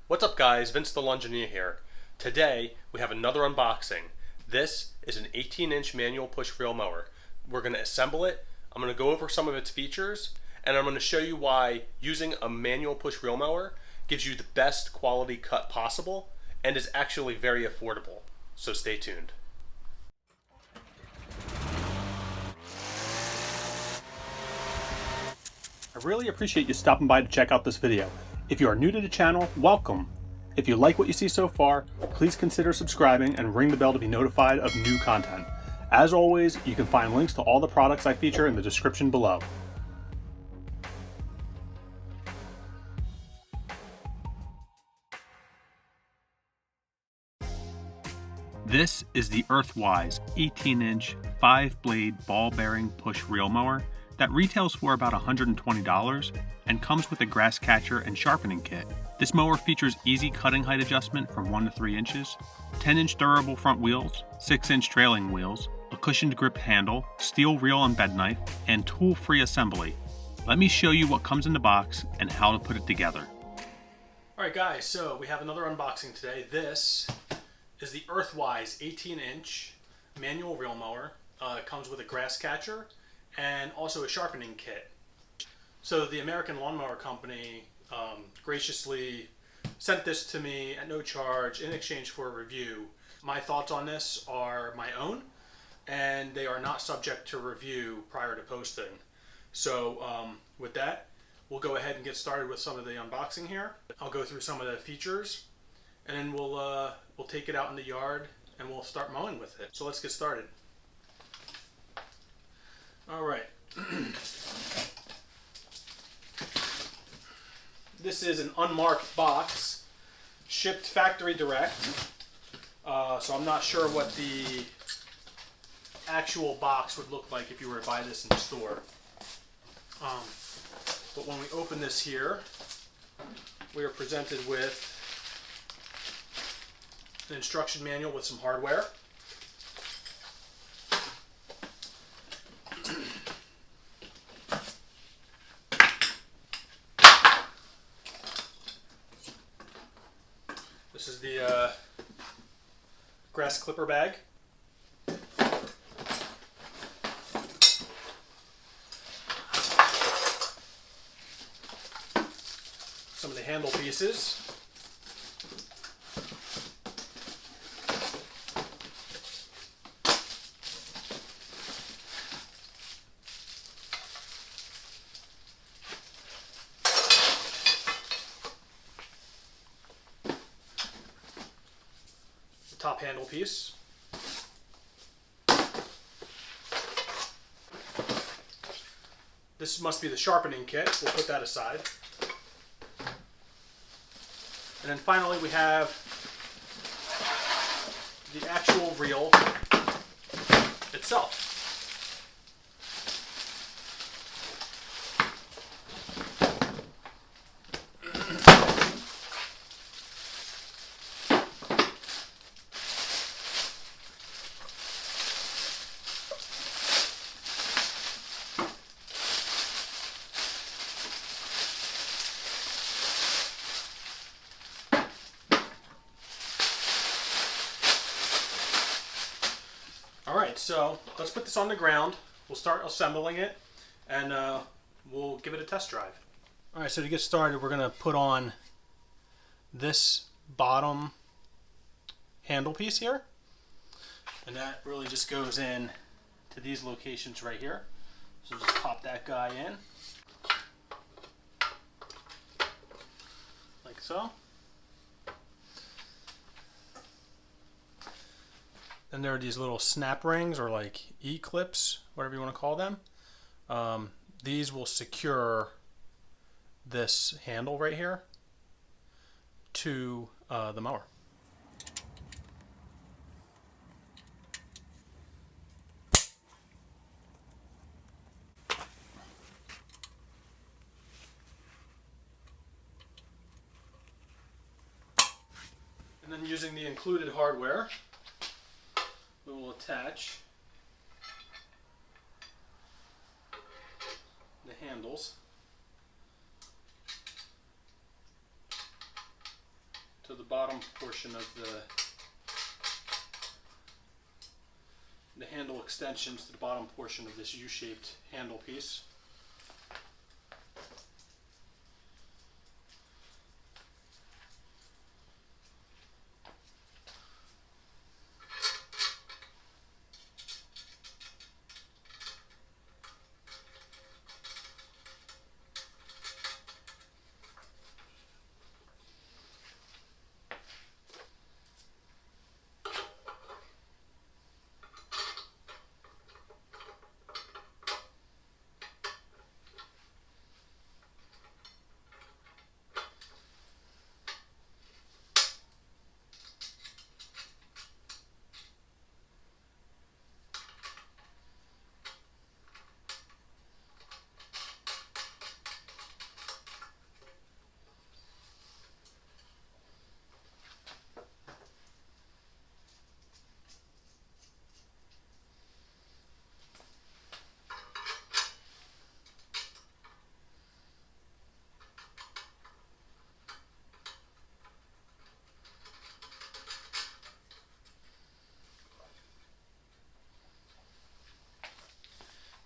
What's up guys, Vince the Lungineer here. Today we have another unboxing. This is an 18-inch manual push reel mower. We're going to assemble it, I'm going to go over some of its features, and I'm going to show you why using a manual push reel mower gives you the best quality cut possible and is actually very affordable. So stay tuned. I really appreciate you stopping by to check out this video. If you are new to the channel, welcome. If you like what you see so far, please consider subscribing and ring the bell to be notified of new content. As always, you can find links to all the products I feature in the description below. This is the Earthwise 18-inch 5-blade ball bearing push reel mower that retails for about $120 and comes with a grass catcher and sharpening kit. This mower features easy cutting height adjustment from 1 to 3 inches, 10-inch durable front wheels, 6-inch trailing wheels, a cushioned grip handle, steel reel and bed knife, and tool-free assembly. Let me show you what comes in the box and how to put it together. Alright guys, so we have another unboxing today. This is the Earthwise 18-inch manual reel mower. It comes with a grass catcher and also a sharpening kit. So the American Lawnmower Company graciously sent this to me at no charge in exchange for a review. My thoughts on this are my own, and they are not subject to review prior to posting. So with that, we'll go ahead and get started with some of the unboxing here. I'll go through some of the features, and then we'll take it out in the yard and we'll start mowing with it. So let's get started. All right. This is an unmarked box, shipped factory direct. So I'm not sure what the actual box would look like if you were to buy this in the store. But when we open this here, we are presented with an instruction manual with some hardware. This is the grass clipper bag. Some of the handle pieces. Top handle piece. This must be the sharpening kit. We'll put that aside. And then finally we have the actual reel itself. Alright, so let's put this on the ground. We'll start assembling it and we'll give it a test drive. Alright, so to get started, we're going to put on this bottom handle piece here. And that really just goes in to these locations right here. So just pop that guy in. Like so. Then there are these little snap rings, or like E-clips, whatever you want to call them. These will secure this handle right here to the mower. And then using the included hardware, we will attach the handles bottom portion of the handle extensions to the bottom portion of this U-shaped handle piece.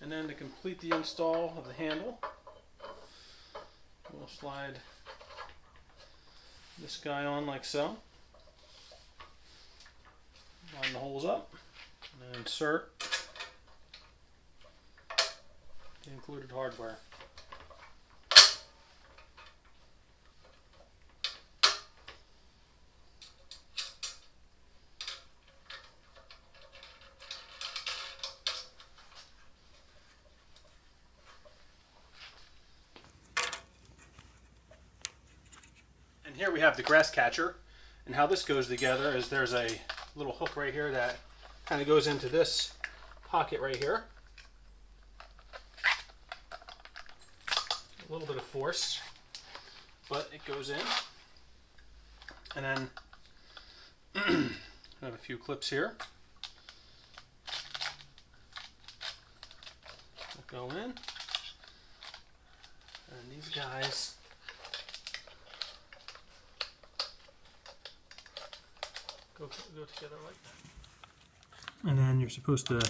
And then to complete the install of the handle, we'll slide this guy on like so. Line the holes up and then insert the included hardware. And here we have the grass catcher, and how this goes together is there's a little hook right here that kind of goes into this pocket right here. A little bit of force, but it goes in. And then I have a few clips here that go in, and these guys go together like that. And then you're supposed to,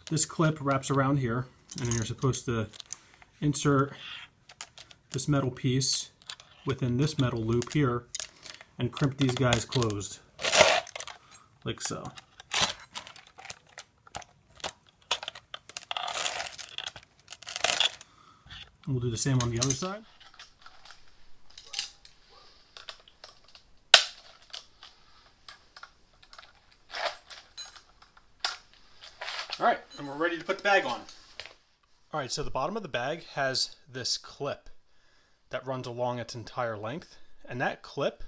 this clip wraps around here, and then you're supposed to insert this metal piece within this metal loop here and crimp these guys closed, like so. And we'll do the same on the other side. Alright, and we're ready to put the bag on. Alright, so the bottom of the bag has this clip that runs along its entire length, and that clip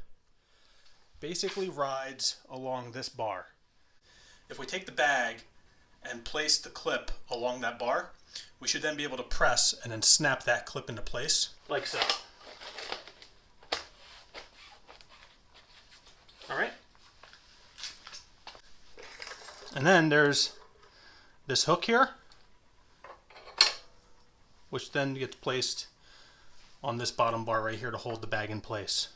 basically rides along this bar. If we take the bag and place the clip along that bar, we should then be able to press and then snap that clip into place, like so. Alright. And then there's this hook here, which then gets placed on this bottom bar right here to hold the bag in place.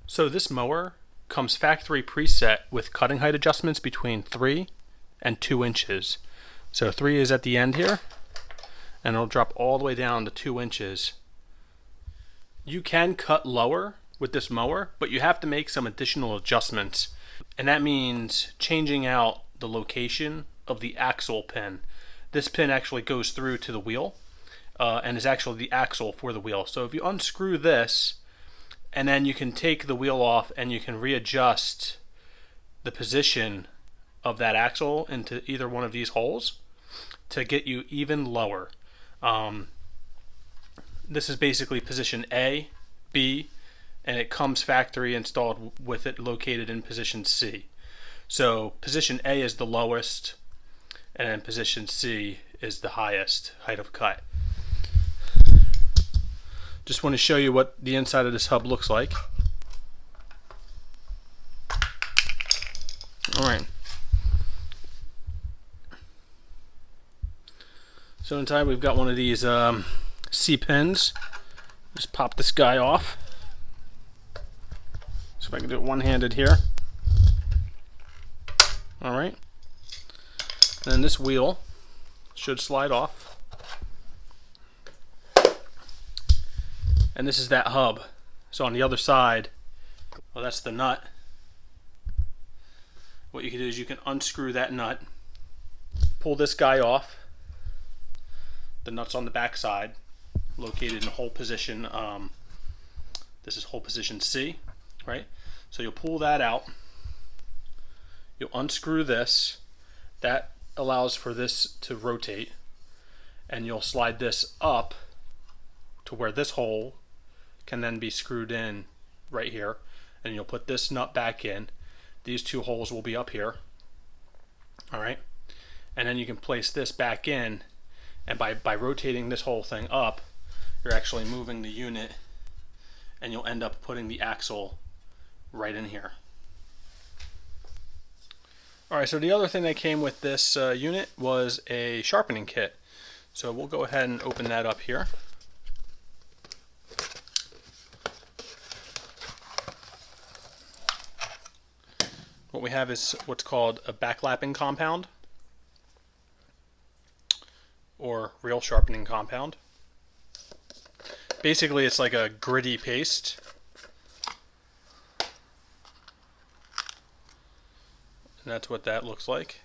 So this mower comes factory preset with cutting height adjustments between 3 and 2 inches. So 3 is at the end here, and it'll drop all the way down to 2 inches. You can cut lower with this mower, but you have to make some additional adjustments, and that means changing out the location of the axle pin. This pin actually goes through to the wheel and is actually the axle for the wheel. So if you unscrew this, and then you can take the wheel off and you can readjust the position of that axle into either one of these holes to get you even lower. This is basically position A, B, and it comes factory installed with it located in position C. So position A is the lowest, and then position C is the highest height of cut. Just want to show you what the inside of this hub looks like. Alright. So inside we've got one of these C pins. Just pop this guy off. if I can do it one-handed here. All right. Then this wheel should slide off. And this is that hub. So on the other side, well, that's the nut. What you can do is you can unscrew that nut, pull this guy off. The nut's on the back side, located in hole position. This is hole position C, right? So you'll pull that out. You'll unscrew this. That allows for this to rotate, and you'll slide this up to where this hole can then be screwed in right here, and you'll put this nut back in. These two holes will be up here, all right? And then you can place this back in, and by rotating this whole thing up, you're actually moving the unit, and you'll end up putting the axle right in here. All right, so the other thing that came with this unit was a sharpening kit. So we'll go ahead and open that up here. What we have is what's called a backlapping compound, or reel sharpening compound. Basically, it's like a gritty paste. And that's what that looks like.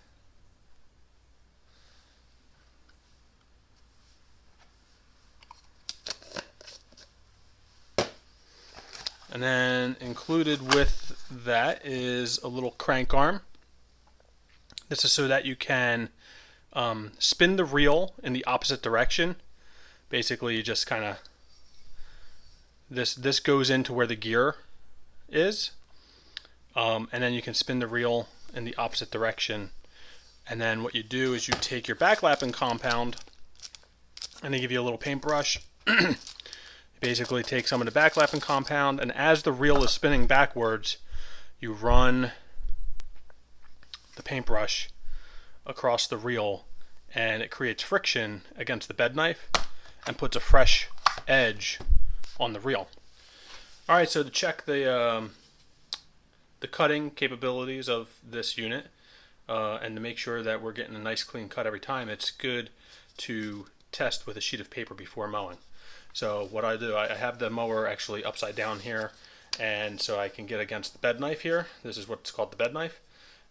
And then included with that is a little crank arm. This is so that you can spin the reel in the opposite direction. Basically, you just kind of, this goes into where the gear is, and then you can spin the reel in the opposite direction. And then what you do is you take your backlapping compound, and they give you a little paintbrush. You basically take some of the backlapping compound, and as the reel is spinning backwards, you run the paintbrush across the reel, and it creates friction against the bed knife and puts a fresh edge on the reel. All right, so to check the cutting capabilities of this unit, and to make sure that we're getting a nice clean cut every time, it's good to test with a sheet of paper before mowing. So what I do, I have the mower actually upside down here, and so I can get against the bed knife here. This is what's called the bed knife,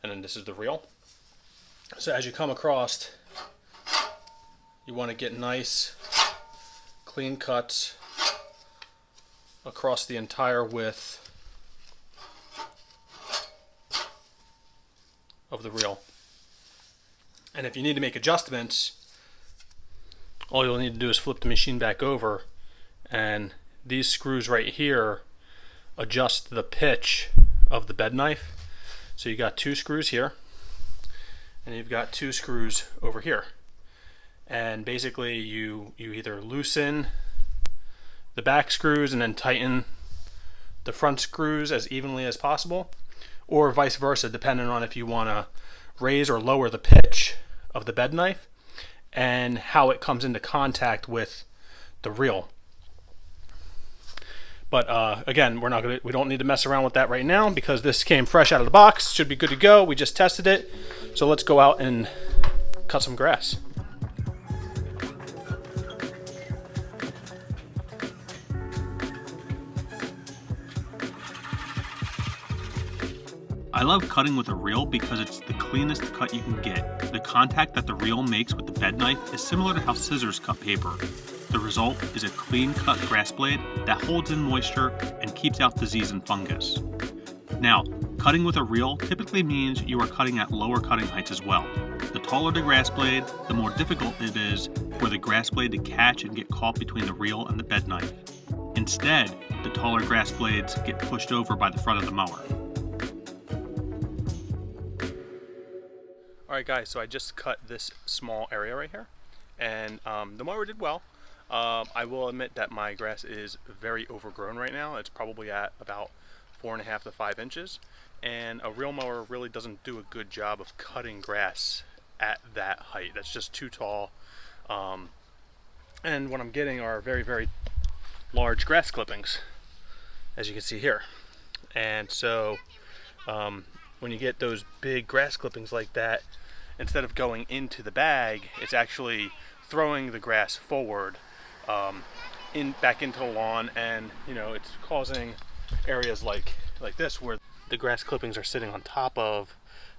and then this is the reel. So as you come across, you want to get nice clean cuts across the entire width of the reel. And if you need to make adjustments, all you'll need to do is flip the machine back over, and these screws right here adjust the pitch of the bed knife. So you got two screws here, and you've got two screws over here. And basically you either loosen the back screws and then tighten the front screws as evenly as possible, or vice versa, depending on if you want to raise or lower the pitch of the bed knife and how it comes into contact with the reel. But again, we don't need to mess around with that right now because this came fresh out of the box. Should be good to go. We just tested it. So let's go out and cut some grass. I love cutting with a reel because it's the cleanest cut you can get. The contact that the reel makes with the bed knife is similar to how scissors cut paper. The result is a clean cut grass blade that holds in moisture and keeps out disease and fungus. Now, cutting with a reel typically means you are cutting at lower cutting heights as well. The taller the grass blade, the more difficult it is for the grass blade to catch and get caught between the reel and the bed knife. Instead, the taller grass blades get pushed over by the front of the mower. Alright guys, so I just cut this small area right here, and the mower did well. I will admit that my grass is very overgrown right now. It's probably at about 4.5 to 5 inches, and a reel mower really doesn't do a good job of cutting grass at that height. That's just too tall, and what I'm getting are very, very large grass clippings, as you can see here. And so when you get those big grass clippings like that, instead of going into the bag, it's actually throwing the grass forward back into the lawn, and it's causing areas like this where the grass clippings are sitting on top of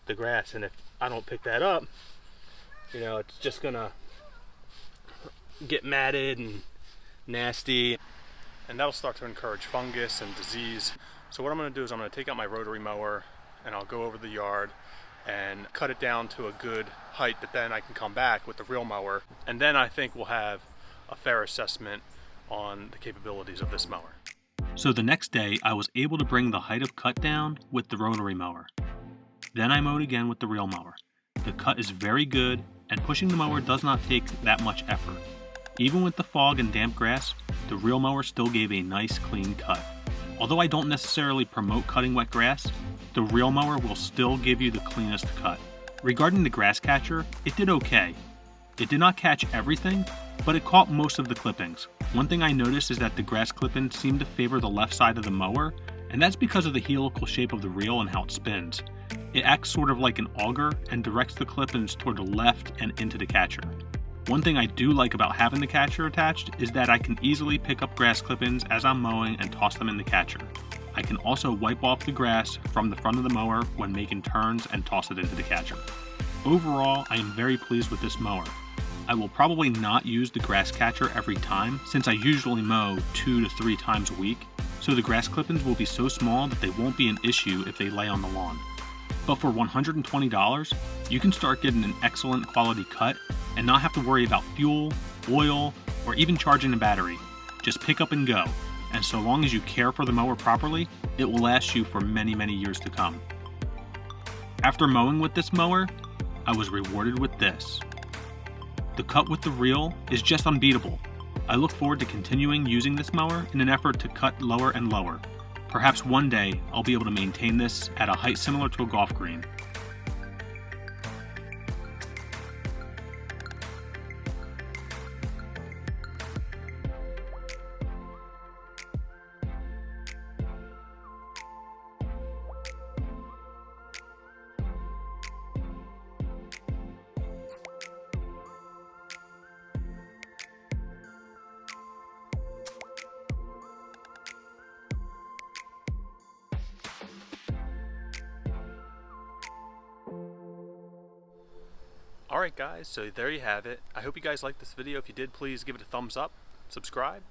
the grass, and if I don't pick that up, it's just gonna get matted and nasty, and that'll start to encourage fungus and disease. So what I'm going to do is I'm going to take out my rotary mower and I'll go over the yard and cut it down to a good height, but then I can come back with the real mower, and then I think we'll have a fair assessment on the capabilities of this mower. So the next day I was able to bring the height of cut down with the rotary mower. Then I mowed again with the real mower. The cut is very good, and pushing the mower does not take that much effort. Even with the fog and damp grass, the real mower still gave a nice clean cut. Although I don't necessarily promote cutting wet grass, the real mower will still give you the cleanest cut. Regarding the grass catcher, it did okay. It did not catch everything, but it caught most of the clippings. One thing I noticed is that the grass clippings seem to favor the left side of the mower, and that's because of the helical shape of the reel and how it spins. It acts sort of like an auger and directs the clippings toward the left and into the catcher. One thing I do like about having the catcher attached is that I can easily pick up grass clippings as I'm mowing and toss them in the catcher. I can also wipe off the grass from the front of the mower when making turns and toss it into the catcher. Overall, I am very pleased with this mower. I will probably not use the grass catcher every time, since I usually mow 2 to 3 times a week, so the grass clippings will be so small that they won't be an issue if they lay on the lawn. But for $120, you can start getting an excellent quality cut and not have to worry about fuel, oil, or even charging the battery. Just pick up and go, and so long as you care for the mower properly, it will last you for many, many years to come. After mowing with this mower, I was rewarded with this. The cut with the reel is just unbeatable. I look forward to continuing using this mower in an effort to cut lower and lower. Perhaps one day I'll be able to maintain this at a height similar to a golf green. Alright guys, so there you have it. I hope you guys liked this video. If you did, please give it a thumbs up, subscribe,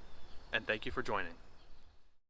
and thank you for joining.